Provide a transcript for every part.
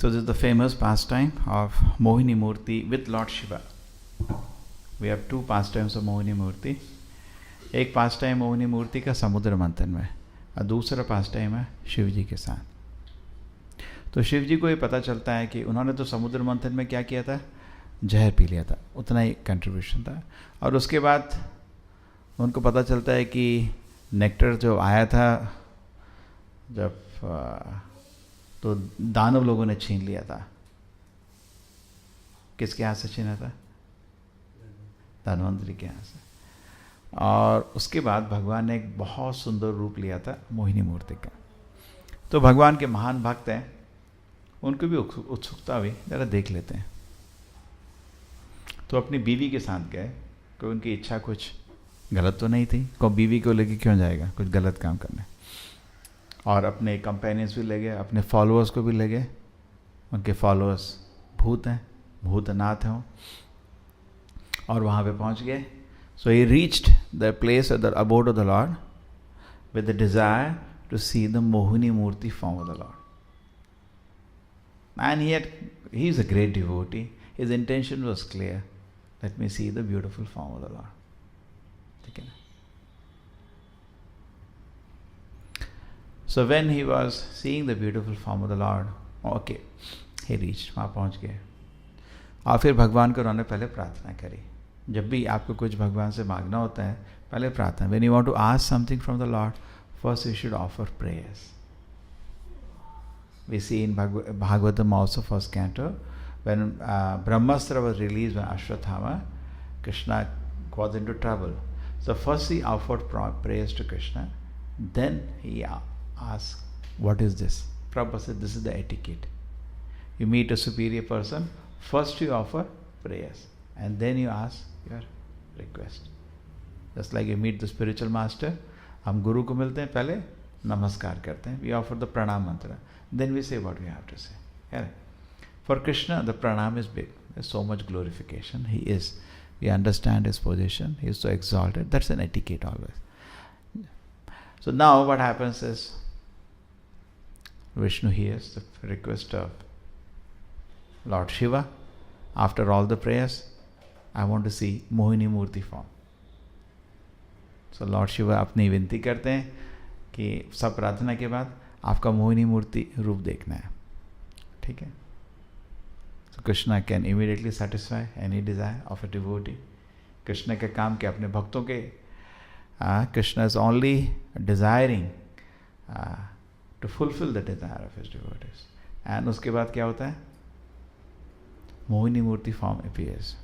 So this is the famous pastime of Mohini Murti with Lord Shiva. We have two pastimes of Mohini Murti. एक पास्टाइम मोहिनी मूर्ति का समुद्र मंथन में और दूसरा पास्टाइम है शिव जी के साथ। तो शिव जी को ये पता चलता है कि उन्होंने तो समुद्र मंथन में क्या किया था, जहर पी लिया था, उतना ही कंट्रीब्यूशन था। और उसके बाद उनको पता चलता है कि नेक्टर जो आया था जब तो दानव लोगों ने छीन लिया था। किसके हाथ से छीना था? धन्वंतरी के हाथ से। और उसके बाद भगवान ने एक बहुत सुंदर रूप लिया था मोहिनी मूर्ति का। तो भगवान के महान भक्त हैं, उनको भी उत्सुकता हुई, जरा देख लेते हैं। तो अपनी बीवी के साथ गए, कोई उनकी इच्छा कुछ गलत तो नहीं थी, कोई बीवी को लेके क्यों जाएगा कुछ गलत काम करने। और अपने कंपेनियंस भी ले गए, अपने फॉलोअर्स को भी ले गए। उनके फॉलोअर्स भूत हैं, भूतनाथ हैं, और वहाँ पे पहुँच गए। So he reached the place of the abode of the Lord with the desire to see the Mohini Murti form of the Lord. And he is a great devotee. His intention was clear. Let me see the beautiful form of the Lord. Okay. So when he was seeing the beautiful form of the Lord, okay, he reached, वहाँ पहुँच गए। और फिर भगवान को उन्होंने पहले प्रार्थना करी। जब भी आपको कुछ भगवान से मांगना होता है, पहले प्रार्थना। When you want to ask something from the Lord, first you should offer prayers. We see in Bhagavatam also, first canto, when Brahmastra was released by Ashwatthama, Krishna was into trouble. So first he offered prayers to Krishna, then he asked, what is this? Prabhupada said, this is the etiquette. You meet a superior person, first you offer prayers, and then you ask your request. Just like you meet the spiritual master, हम गुरु को मिलते हैं, पहले नमस्कार करते हैं, we offer the pranam mantra, then we say what we have to say. Yeah. For Krishna, the pranam is big. There's so much glorification. He is, we understand his position, he is so exalted. That's an etiquette always. So now what happens is, Vishnu hears the request of Lord Shiva. After all the prayers, I want to see Mohini Murti form. So Lord Shiva अपनी विनती करते हैं कि सब प्रार्थना के बाद आपका मोहिनी मूर्ति रूप देखना है, ठीक है? So Krishna can immediately satisfy any desire of a devotee. Krishna के काम के अपने भक्तों के Krishna is only desiring to fulfill the desire of his devotees. And उसके बाद क्या होता है? मोहिनी मूर्ति फॉर्म अपीयर्स।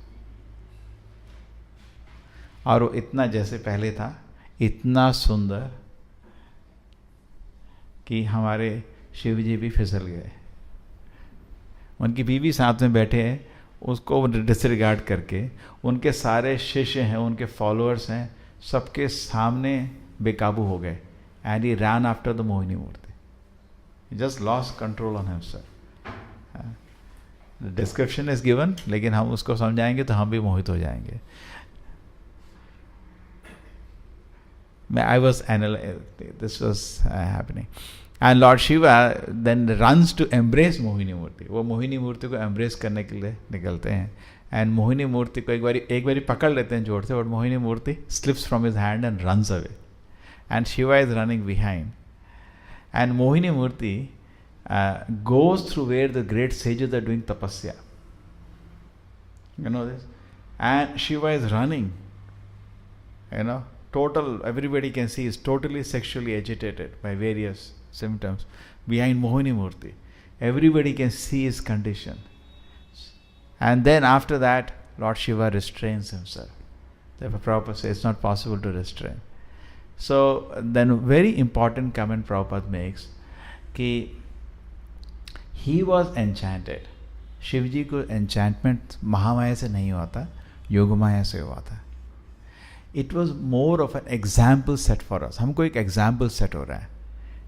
और वो इतना जैसे पहले था, इतना सुंदर कि हमारे शिव जी भी फिसल गए। उनकी बीवी साथ में बैठे हैं, उसको डिसरिगार्ड करके उनके सारे शिष्य हैं, उनके फॉलोअर्स हैं, सबके सामने बेकाबू हो गए। And he ran after the Mohini Murti. He just lost control on himself. Description is given, लेकिन हम उसको समझाएंगे तो हम भी मोहित हो जाएंगे। I was this was happening, and Lord Shiva then runs to embrace Mohini Murti. वो मोहिनी मूर्ति को embrace करने के लिए निकलते हैं, and मोहिनी मूर्ति को एक बारी पकड़ लेते हैं जोर से, और मोहिनी मूर्ति slips from his hand and runs away, and Shiva is running behind, and Mohini Murti goes through where the great sages are doing tapasya. You know this, and Shiva is running. You know. Total, everybody can see, is totally sexually agitated by various symptoms behind Mohini Murti. Everybody can see his condition. And then after that, Lord Shiva restrains himself. Therefore Prabhupada says it's not possible to restrain. So then very important comment Prabhupada makes, कि he was enchanted. Shiv जी को enchantment Mahamaya से नहीं हुआ था, योगमाया से हुआ था. It was more of an example set for us. हमको एक example set हो रहा है.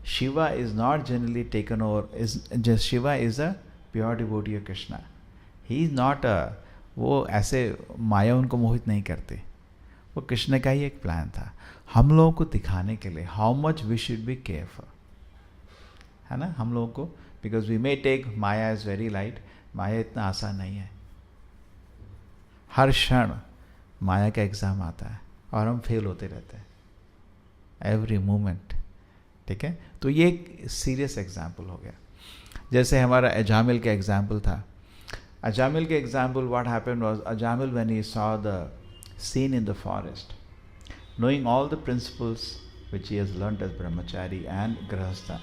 Shiva is not generally taken over. Shiva is a pure devotee of Krishna. He is not a, वो ऐसे माया उनको मोहित नहीं करते. वो कृष्ण का ही एक प्लान था, हम लोगों को दिखाने के लिए how much we should be careful, है ना? हम लोगों को because we may take maya is very light. माया इतना आसान नहीं है. हर क्षण माया का एग्ज़ाम आता है और हम फेल होते रहते हैं एवरी मोमेंट. ठीक है, तो ये एक सीरियस एग्जाम्पल हो गया. जैसे हमारा अजामिल का एग्जाम्पल था. अजामिल के example what happened was Ajamil when he saw the seen in the forest, knowing all the principles which he has learnt as brahmachari and grahastha.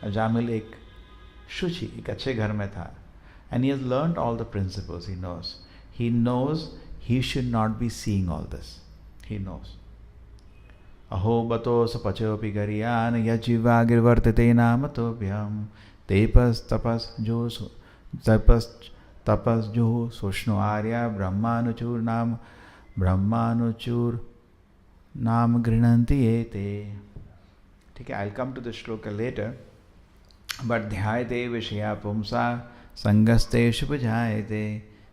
Ajamil एक शुचि, एक अच्छे घर में था, and he has learnt all the principles. He knows he should not be seeing all this. He knows. अहो बतो सपचोपि गरियान यजीवा गिरवर्तते नामतोभ्यम तेपस तपस जो सोष्णो आर्या ब्रह्मानुचूर नाम गृह्णन्ति एते. ठीक है, I will come to the shloka later. But ध्यायते विषया पुंसा संगस्तेषु विजायते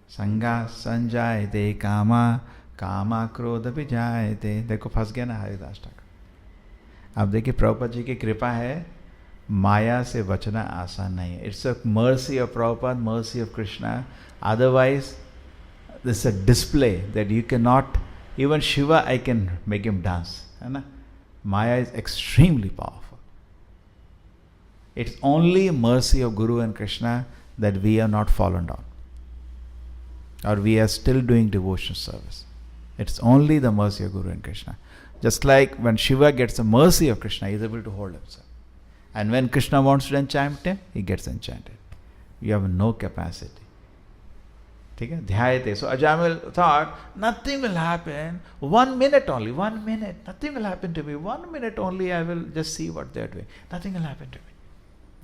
संगा संजायते कामा क्रोध भी जायते. देखो फंस गया ना हरिदास ठाकुर. अब देखिए प्रभुपाद जी की कृपा है, माया से बचना आसान नहीं है. It's a mercy of Prabhupada, mercy of Krishna. Otherwise this a display that you can not. Even Shiva, I can make him dance. है ना? Maya is extremely powerful. It's only mercy of Guru and Krishna that we are not fallen down, or we are still doing devotion service. It's only the mercy of Guru and Krishna. Just like when Shiva gets the mercy of Krishna, he is able to hold himself. And when Krishna wants to enchant him, he gets enchanted. You have no capacity. ठीक है, ध्यायते. सो Ajamil thought nothing will happen, 1 minute only, 1 minute, nothing will happen to me, 1 minute only, I will just see what they are doing, nothing will happen to me.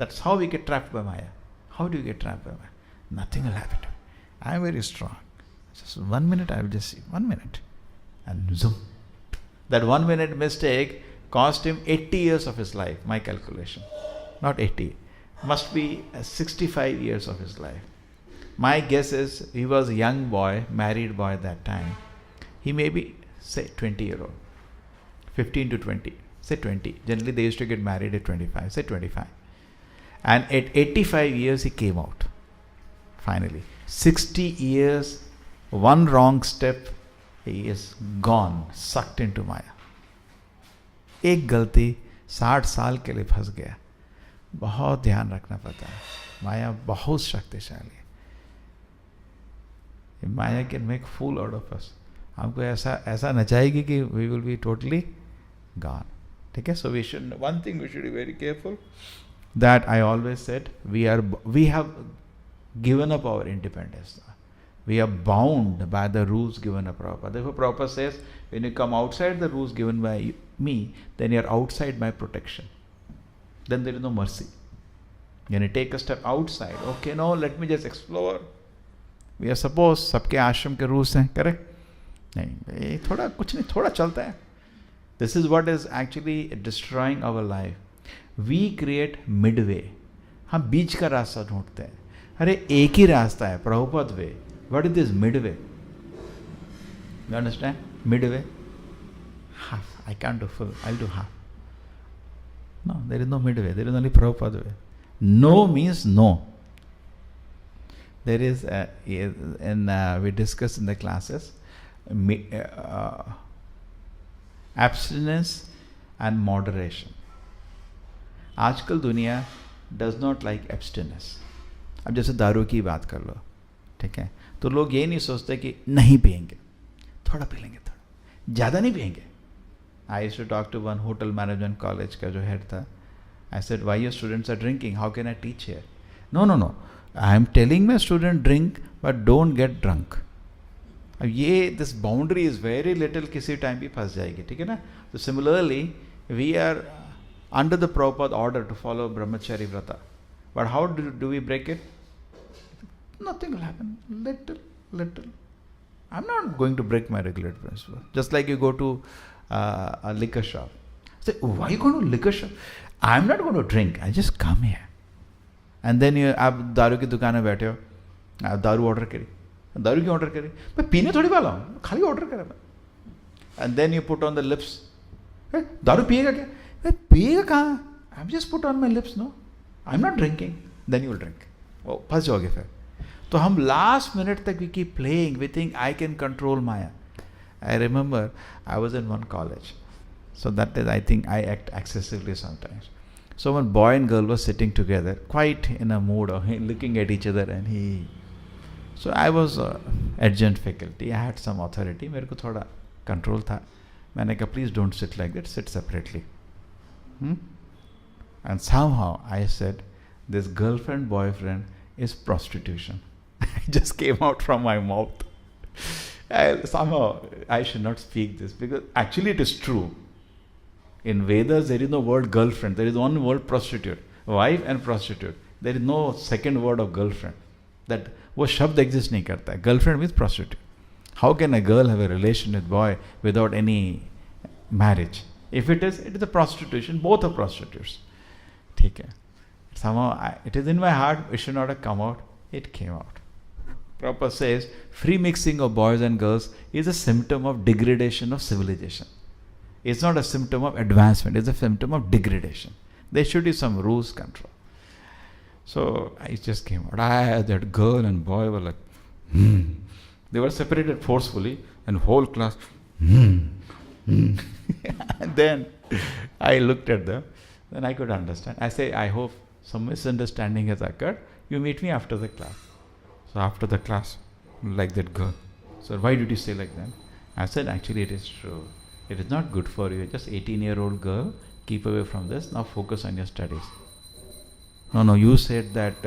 That's how we get trapped by Maya. How do you get trapped by Maya? Nothing will happen to me, I am very strong, just 1 minute, I will just see 1 minute, and zoom. That 1 minute mistake cost him 80 years of his life. My calculation, not 80, must be 65 years of his life. My guess is he was a young boy, married boy at that time. He may be, say, 20-year-old, 15 to 20, say 20. Generally, they used to get married at 25, say 25. And at 85 years, he came out, finally. 60 years, one wrong step, he is gone, sucked into Maya. एक गलती 60 साल के लिए फंस गया. बहुत ध्यान रखना पड़ता है. माया बहुत शक्तिशाली है. Maya can make fool out of us. हमको ऐसा नचाएगी कि we will be totally gone. ठीक है, so we should, one thing we should be very careful that I always said, we have given up our independence. We are bound by the rules given by Prabhupada. Therefore, Prabhupada says, when you come outside the rules given by me, then you are outside my protection. Then there is no mercy. When you take a step outside, okay, no, let me just explore. We are supposed, सबके आश्रम के rules हैं, correct? नहीं, ये थोड़ा कुछ नहीं, थोड़ा चलता है. This is what is actually destroying our life. We create midway. हम बीच का रास्ता ढूंढते हैं. अरे एक ही रास्ता है, प्रभुपद वे. What is this midway? You understand? Midway? Half. I can't do full. I'll do half. No, there is no midway. There is only Prabhupada way. No means no. There is, we discussed in the classes, abstinence and moderation. आजकल दुनिया does not like abstinence. अब जैसे दारू की बात कर लो, ठीक है, तो लोग ये नहीं सोचते कि नहीं पिएंगे, थोड़ा पी लेंगे, थोड़ा ज़्यादा नहीं पिएंगे. I used to talk to one hotel management college का जो हेड था. I said, why your students are drinking, how can I teach here? No, I am telling my student drink but don't get drunk. अब ये this boundary is very little, किसी time भी फंस जाएगी. ठीक है ना? तो similarly we are under the Prabhupada order to follow Brahmachari Vrata. But how do we break it? Nothing will happen. Little. I'm not going to break my regular principle. Just like you go to a liquor shop. Say, why are you going to liquor shop? I'm not going to drink. I just come here. And then आप दारू की दुकान में बैठे हो, आप दारू order करी. दारू क्यों ऑर्डर करी? मैं पीने थोड़ी वाला हूँ, खाली ऑर्डर करा मैं. And then you put on the lips. दारू पिएगा क्या? पिएगा कहाँ? I'm just put on my lips, no? I'm not drinking. Then you will drink, वो फंस जाओगे फिर। तो हम लास्ट मिनट तक we keep playing, we think I can control Maya. I remember I was in one college, so that is, I think I act excessively sometimes. So one boy and girl was sitting together, quite in a mood of looking at each other, and so I was adjunct faculty, I had some authority, मेरे को थोड़ा control था, मैंने कहा please don't sit like that, sit separately. And somehow I said this girlfriend boyfriend is prostitution. It just came out from my mouth. Somehow I should not speak this because actually it is true. In Vedas, there is no word girlfriend. There is only word prostitute, wife and prostitute. There is no second word of girlfriend. That वो शब्द exist नहीं करता है. Girlfriend means prostitute. How can a girl have a relation with boy without any marriage? If it is a prostitution. Both are prostitutes. ठीक है. Somehow it is in my heart. It should not have come out. It came out. Prabhupada says free mixing of boys and girls is a symptom of degradation of civilization. It's not a symptom of advancement, it's a symptom of degradation. There should be some rules control. So I just came out. That girl and boy were like, They were separated forcefully, and whole class, And then I looked at them, then I could understand. I say, I hope some misunderstanding has occurred. You meet me after the class. So after the class, like that girl. So why did you say like that? I said, actually it is true. It is not good for you. Just 18-year-old girl, keep away from this. Now focus on your studies. No, you said that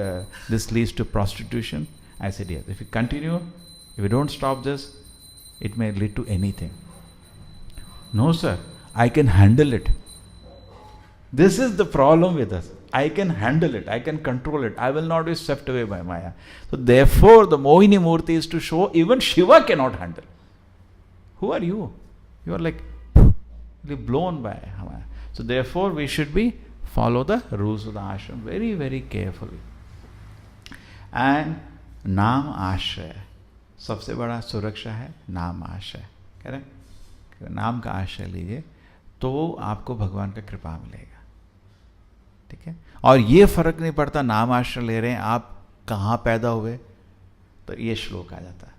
this leads to prostitution. I said, yes. If you continue, if you don't stop this, it may lead to anything. No, sir, I can handle it. This is the problem with us. I can handle it. I can control it. I will not be swept away by Maya. So therefore, the Mohini Murti is to show even Shiva cannot handle. Who are you? You are like blown by Maya. So therefore, we should follow the rules of the ashram very, very carefully. And नाम आश्रय, सबसे बड़ा सुरक्षा है नाम आश्रय. Correct? नाम का आश्रय लीजिए तो आपको भगवान का कृपा मिलेगा. ठीक है? और ये फर्क नहीं पड़ता नाम आश्रय ले रहे हैं आप कहाँ पैदा हुए, तो ये श्लोक आ जाता है.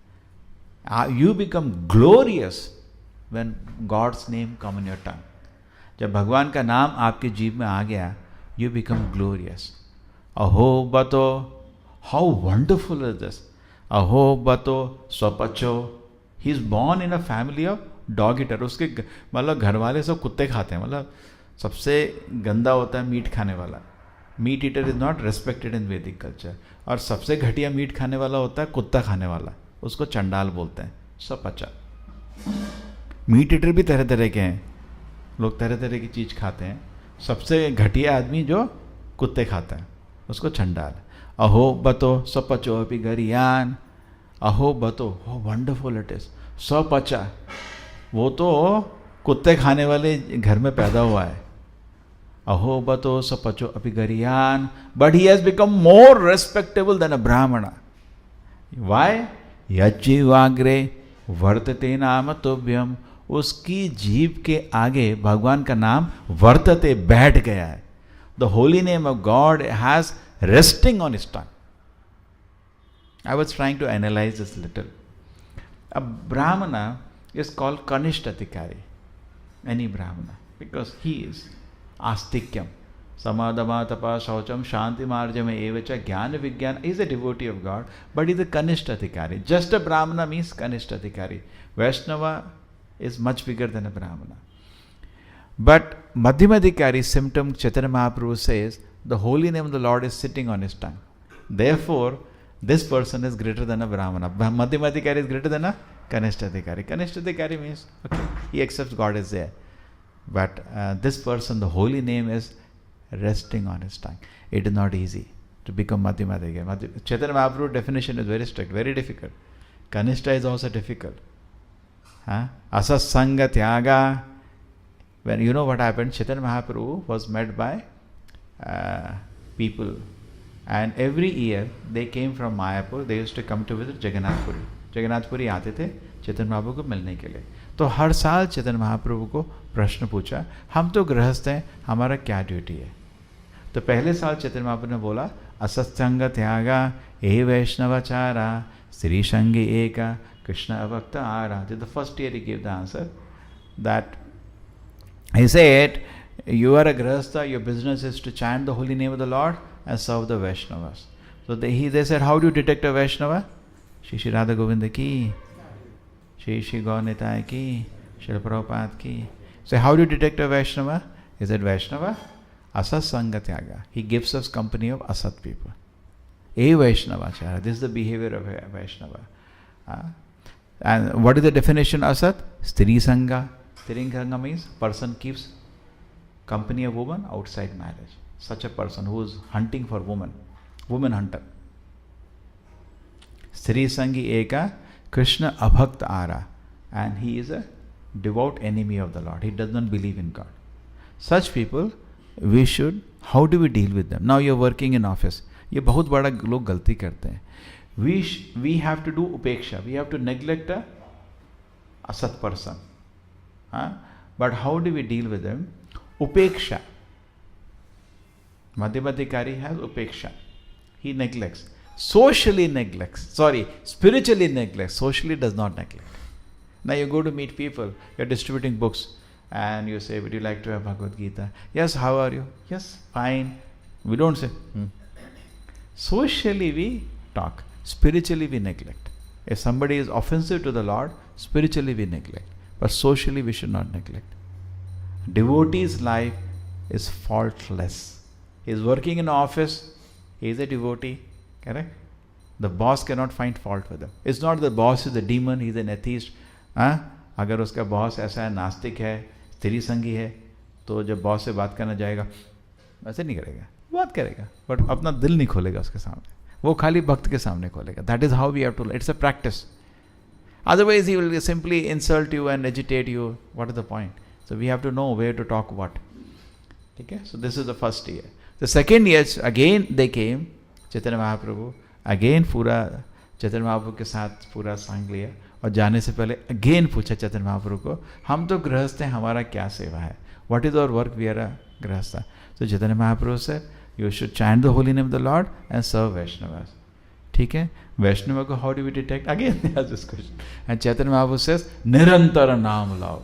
You become glorious when God's name come in your tongue. जब भगवान का नाम आपके जीव में आ गया, यू बिकम ग्लोरियस. अहो बतो, हाउ वंडरफुल इज दिस. अहो बतो स्वपचो. He is born in a family of dog eater. उसके मतलब घर वाले सब कुत्ते खाते हैं. मतलब सबसे गंदा होता है मीट खाने वाला. Meat eater is not respected in Vedic culture. और सबसे घटिया मीट खाने वाला होता है कुत्ता खाने वाला. उसको चंडाल बोलते हैं. स्वपचा. मीट ईटर भी तरह तरह के हैं. लोग तरह तरह की चीज़ खाते हैं. सबसे घटिया आदमी जो कुत्ते खाता है उसको चंडाल. अहो बतो स्वपचो अपि गरियान. अहो बतो, हो वंडरफुल इट इज. स्वपचा, वो तो कुत्ते खाने वाले घर में पैदा हुआ है. अहो बतो स्वपचो अपि गरियान. But he has become more respectable than a Brahmin. Why? यज्जीवाग्रे वर्तते नाम तुभ्यम. उसकी जीभ के आगे भगवान का नाम वर्तते बैठ गया है. The holy name of God has resting on his tongue. I was trying to analyze this little. A Brahmana is called Kanishta Adhikari. Any Brahmana. Because he is Astikyam. Samadama tapa shaucham shanti marjame evacha jnana vijnana. He is a devotee of God, but he is a Kanishta Adhikari. Just a Brahmana means Kanishta Adhikari. Vaishnava is much bigger than a Brahmana. But Madhyama Adhikari symptom, Chaitanya Mahaprabhu says, the holy name of the Lord is sitting on his tongue. Therefore, this person is greater than a Brahmana. Madhyama Adhikari is greater than a Kanishta Adhikari. Kanishta Adhikari means, okay, he accepts God is there. But this person, the holy name is resting on his tongue. It is not easy to become Madhyama Adhikari. Chaitanya Mahaprabhu's definition is very strict, very difficult. Kanishta is also difficult. Asasanga Tyaga. When you know what happened, Chaitanya Mahaprabhu was met by people, and every year they came from Mayapur. They used to come to visit Jagannath Puri. Jagannath Puri आते थे चैतन्य महाप्रभु को मिलने के लिए. तो हर साल चैतन्य महाप्रभु को प्रश्न पूछा, हम तो गृहस्थ हैं, हमारा क्या ड्यूटी है. तो पहले साल चैतन्य महाप्रभु ने बोला, asatsanga tyaga, e Vaishnavachara, Sri Shangi eka, Krishna avakta ara. This is the first year he gave the answer. That he said, you are a grahastha, your business is to chant the holy name of the Lord and serve the Vaishnavas. So they said, how do you detect a Vaishnava? Shri Shri Radha Govinda ki, Shri Shri Gaur Nitai ki, Srila Prabhupada ki. So how do you detect a Vaishnava? He said, Vaishnava, asat sanga tyaga. He gives us company of asat people. A Vaishnavachara. This is the behavior of a Vaishnava. And what is the definition of asat? Stri sanga. Stri sanga means person keeps company of woman outside marriage. Such a person who is hunting for woman hunter. Stri sangi eka, Krishna abhakta ara. And he is a devout enemy of the Lord. He does not believe in God. Such people, we should, how do we deal with them? Now you are working in office. ये बहुत बड़ा लोग गलती करते हैं. We have to do upeksha. We have to neglect a asat person. But how do we deal with them? Upeksha. Madhyamadhikari has upeksha. He neglects. Spiritually neglects. Socially does not neglect. Now you go to meet people, you're distributing books, and you say, would you like to have Bhagavad Gita? Yes, how are you? Yes, fine. We don't say, Socially we talk. Spiritually we neglect. If somebody is offensive to the Lord, spiritually we neglect. But socially we should not neglect. Devotee's life is faultless. He is working in an office, he is a devotee, correct? The boss cannot find fault with him. It's not the boss is a demon, he is an atheist. अगर उसका boss ऐसा है, नास्तिक है, स्त्री संगी है, तो जब बॉस से बात करना जाएगा, ऐसे नहीं करेगा, बात करेगा, बट अपना दिल नहीं खोलेगा उसके सामने, वो खाली भक्त के सामने खोलेगा. That is how we have to, it's a practice. Otherwise he will simply insult you and agitate you. What is the point? So we have to know where to talk what. Okay? So this is the first year. The second year, again they came, Chaitanya Mahaprabhu, again पूरा चैतन्य महाप्रभु के साथ पूरा सांग लिया, और जाने से पहले अगेन पूछा चैतन्य महाप्रभु को, हम तो गृहस्थ हैं, हमारा क्या सेवा है? What is our work? We are a grahastha. So Chaitanya Mahaprabhu said, you should chant the holy name of the Lord and serve Vaishnavas. ठीक है? वैष्णव को how do we detect? Again they ask this question. And Chaitanya Mahaprabhu says, निरंतर नाम लाओ.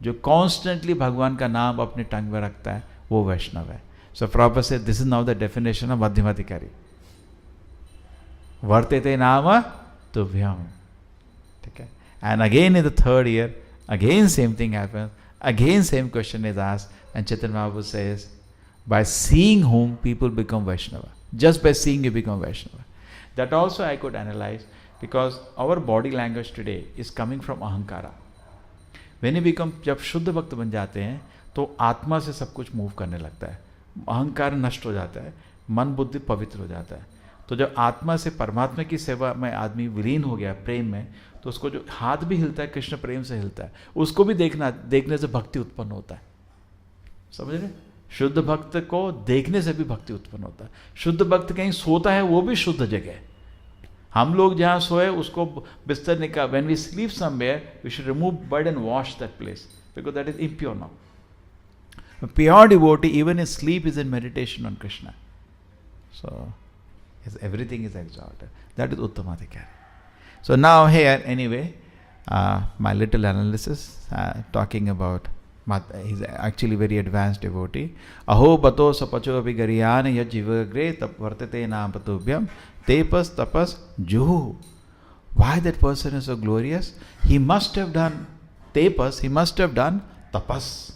जो constantly भगवान का नाम अपने टंग में रखता है, वो वैष्णव है. So Prabhupada said, this is now the definition of Madhyamadhikari. Vartete nama tubhyam. Okay. And again in the third year, again same thing happens. Again same question is asked, and Chaitanya Mahaprabhu says, by seeing whom people become Vaishnava. Just by seeing you become Vaishnava. That also I could analyze, because our body language today is coming from ahankara. When you become, जब शुद्ध भक्त बन जाते हैं, तो आत्मा से सब कुछ मूव करने लगता है. अहंकार नष्ट हो जाता है, मन बुद्धि पवित्र हो जाता है. तो जब आत्मा से परमात्मा की सेवा में आदमी विलीन हो गया प्रेम में, तो उसको जो हाथ भी हिलता है कृष्ण प्रेम से हिलता है, उसको भी देखने से भक्ति उत्पन्न होता है. समझ रहे? शुद्ध भक्त को देखने से भी भक्ति उत्पन्न होता है. शुद्ध भक्त कहीं सोता है, वो भी शुद्ध जगह है. हम लोग जहाँ सोए उसको बिस्तर निकाल, when we sleep somewhere, we should remove bed and wash that place, because that is impure now. A pure devotee, even in sleep, is in meditation on Krishna. So, yes, everything is exalted. That is Uttamadhikari. So now here, anyway, my little analysis, talking about, he's actually very advanced devotee. Aho bato sapacho abhigariyana yajivagre tapvartate naam patubhyam tepas tapas juhu. Why that person is so glorious? He must have done tepas, he must have done tapas.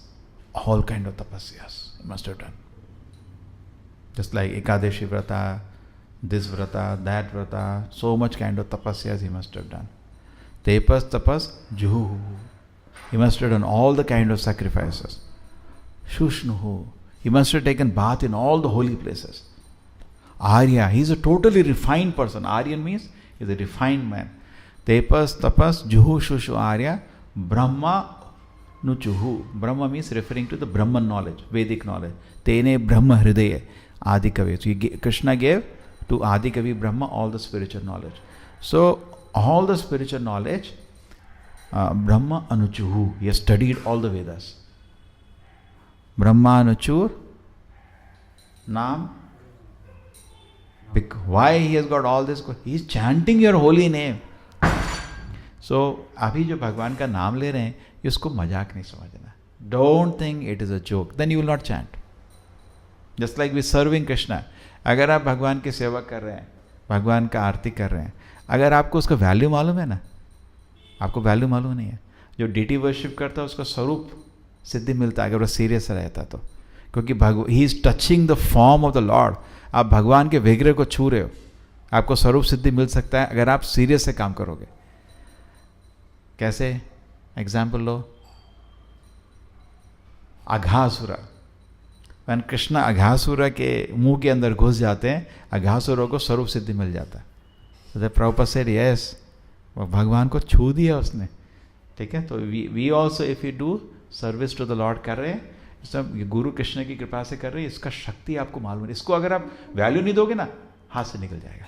All kind of tapasyas he must have done. Just like Ekadashi Vrata, this Vrata, that Vrata, so much kind of tapasyas he must have done. Tepas, tapas, juhu. He must have done all the kind of sacrifices. Shushnuhu. He must have taken bath in all the holy places. Arya, he is a totally refined person. Aryan means he is a refined man. Tepas, tapas, juhu, shushu, Arya, Brahma, Nuchuhu. Brahma means referring to the Brahman knowledge, Vedic knowledge. Tene Brahma Hridaya, Adi Kavi. So Krishna gave to Adi Kavi Brahma all the spiritual knowledge. So all the spiritual knowledge, Brahma Anuchuhu. He has studied all the Vedas. Brahma Anuchur, Naam Why he has got all this? He is chanting your holy name. So अभी जो भगवान का नाम ले रहे हैं, इसको मजाक नहीं समझना. Don't think it is a joke. Then you will not chant. Just like we serving Krishna. अगर आप भगवान की सेवा कर रहे हैं, भगवान का आरती कर रहे हैं, अगर आपको उसका वैल्यू मालूम है ना, आपको वैल्यू मालूम नहीं है. जो डीटी वर्शिप करता है उसका स्वरूप सिद्धि मिलता है अगर वो सीरियस रहता तो, क्योंकि he is touching the form of the Lord. आप भगवान के विग्रह को छू रहे हो, आपको स्वरूप सिद्धि मिल सकता है अगर आप सीरियस से काम करोगे. कैसे? एग्जाम्पल लो. अघासुरा. when कृष्णा अघासुरा के मुंह के अंदर घुस जाते हैं, अघासुरा को स्वरूप सिद्धि मिल जाता है. तो प्रभुपाद सेड यस, भगवान को छू दिया उसने. ठीक है. तो we also if you do service to the lord कर रहे हैं, सब गुरु कृष्ण की कृपा से कर रहे हैं, इसका शक्ति आपको मालूम है. इसको अगर आप वैल्यू नहीं दोगे ना, हाथ से निकल जाएगा.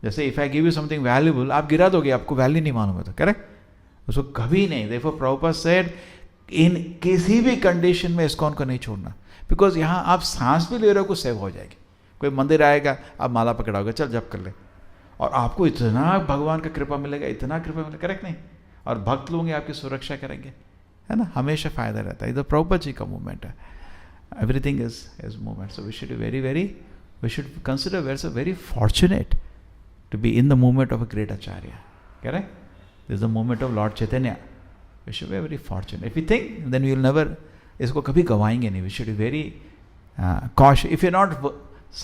जैसे if I give you something valuable, आप गिरा दोगे, आपको वैल्यू नहीं मालूम है तो. करेक्ट. उसको कभी नहीं. देखो प्रभुपाद सेड इन किसी भी कंडीशन में ISKCON को नहीं छोड़ना, बिकॉज यहाँ आप सांस भी ले रहे हो, कुछ सेव हो जाएगी. कोई मंदिर आएगा, आप माला पकड़ाओगे, चल जप कर ले, और आपको इतना भगवान का कृपा मिलेगा, इतना कृपा मिलेगा. करेक्ट नहीं. और भक्त लोग आपकी सुरक्षा करेंगे, है ना. हमेशा फायदा रहता है. इधर प्रभुपाद जी का मूवमेंट है. Everything is movement. So we should we should consider we are very fortunate to be in the movement of a great acharya. Correct. This is the movement of lord Chaitanya. We should be very fortunate. If you think then we will never, इसको कभी गवाएंगे नहीं. We should be very cautious. If you not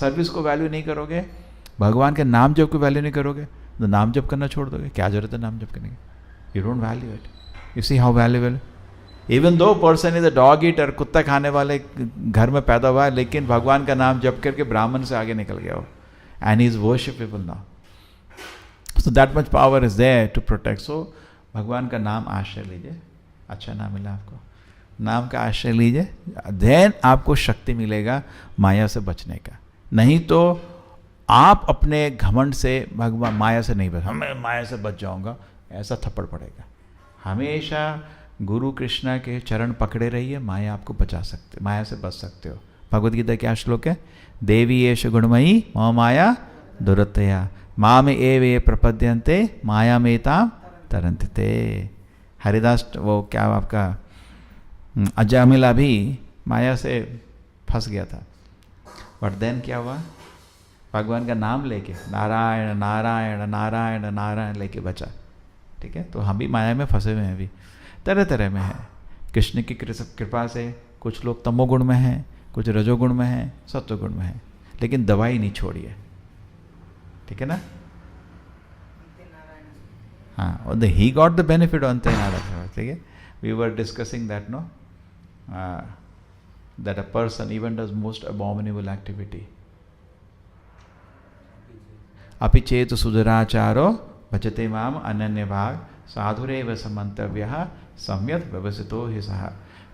service को value नहीं करोगे, भगवान के नाम जप को वैल्यू नहीं करोगे, तो नाम जप करना छोड़ दोगे. क्या जरूरत है नाम जप करने की? You don't value it. You see how valuable. Even though person is a dog eater, कुत्ता खाने वाले घर में पैदा हुआ है, लेकिन भगवान का नाम जप करके ब्राह्मण से आगे निकल गया हो, and he is worshipable now. So that much power is there to protect. So भगवान का नाम आश्रय लीजिए. अच्छा नाम मिला आपको, नाम का आश्रय लीजिए, देन आपको शक्ति मिलेगा माया से बचने का. नहीं तो आप अपने घमंड से भगवान माया से नहीं बच, मैं माया से बच जाऊंगा, ऐसा थप्पड़ पड़ेगा. हमेशा गुरु कृष्णा के चरण पकड़े रहिए, माया आपको बचा सकते, माया से बच सकते हो. भगवद गीता क्या श्लोक है? देवी एष गुणमयी मम माया दुरतया माम एवे प्रपद्यन्ते माया मेताम तरन्ति ते. हरिदास वो क्या आपका अजामिला भी माया से फंस गया था, बट देन क्या हुआ? भगवान का नाम लेके नारायण नारायण नारायण नारायण लेके बचा. ठीक है. तो हम भी माया में फंसे हुए हैं, अभी तरह तरह में हैं. कृष्ण की कृपा से कुछ लोग तमोगुण में हैं, कुछ रजोगुण में हैं, सत्वगुण में हैं, लेकिन दवाई नहीं छोड़ी है. ठीक है ना. हाँ, और he got the benefit on Narayan. ठीक है. We were discussing that no, that a person even does most abominable activity. अपि चेत सुधराचारो भजते माम अनन्य भाग साधुरेव समंतव्यः सम्यक व्यवसितो हि सः.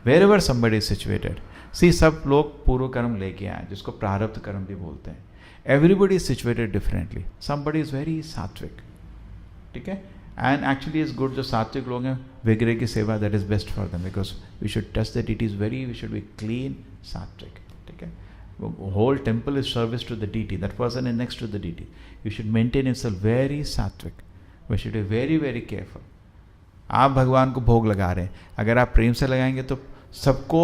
Wherever somebody is situated. See, सब लोग पूर्व कर्म लेके आए, जिसको प्रारब्ध कर्म भी बोलते हैं. Everybody is situated differently. Somebody is very सात्विक. ठीक है. And actually is good जो सात्विक लोग हैं, विग्रह की सेवा, that is best for them, because we should test that it is very, we should be clean, सात्विक. ठीक है. Whole temple is service to the deity. That person is next to the deity. You should maintain yourself very सात्विक. We should be very very careful. आप भगवान को भोग लगा रहे हैं, अगर आप प्रेम से लगाएंगे तो सबको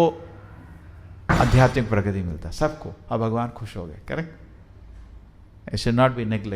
आध्यात्मिक प्रगति मिलता है, सबको. अब भगवान खुश हो गए. Correct. It should not be neglected.